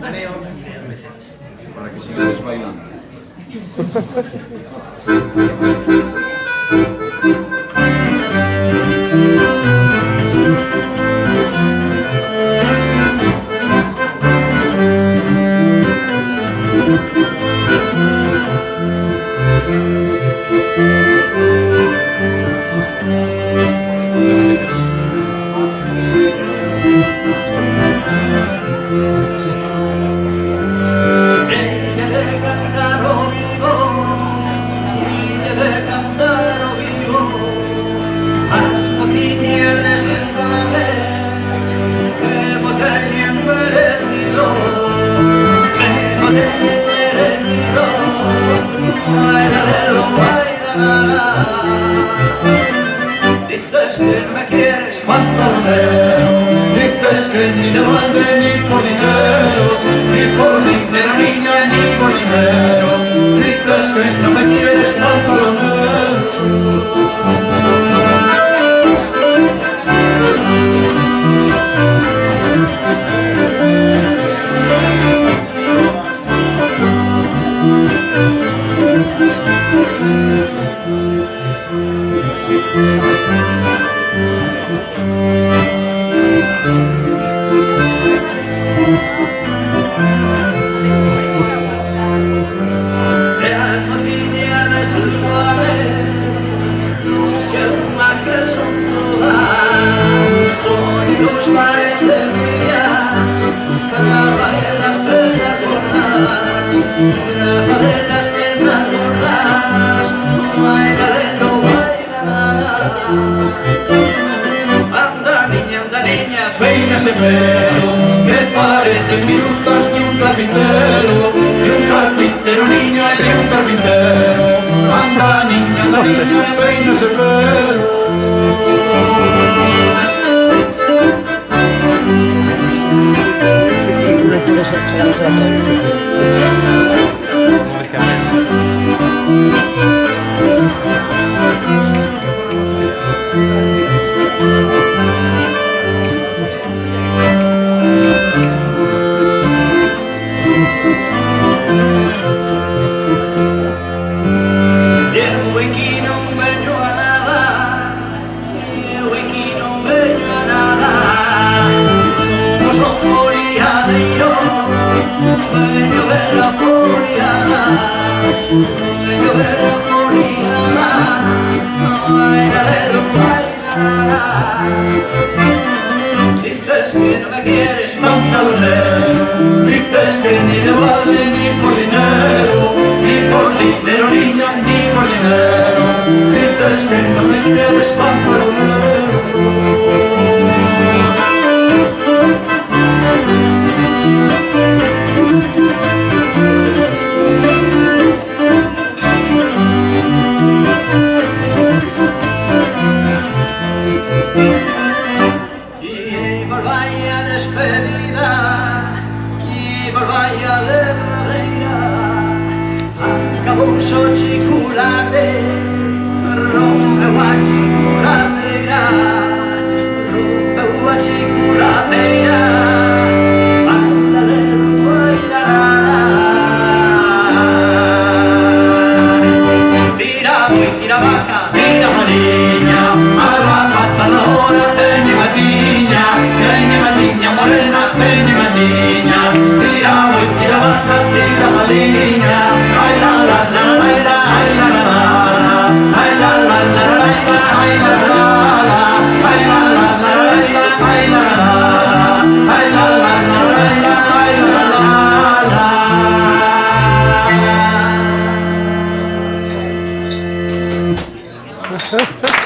Daneo, empecé. Para que sigas bailando. Dices que no me quieres cuando lo veo, dices que ni te mande ni por dinero, niña, ni por dinero, dices que no me quieres cuando lo son todas, hoy los bares de brillar, Rafa de las pernas gordas, Rafa de las pernas gordas, bailalo, baila. Anda niña, peina ese pelo, que parecen virutas de un carpintero, niño, eres carpintero. Anda niña, peina ese pelo. No puedes echar esa tradición. Dices que no me quieres tan tablero, dices que ni te vale ni por dinero, niña, ni por dinero, dices que no me quieres tan tablero. Despedida y volvaya de rabeira, acabouso chiculate, rompeu a chiculateira, rompeu a chiculateira.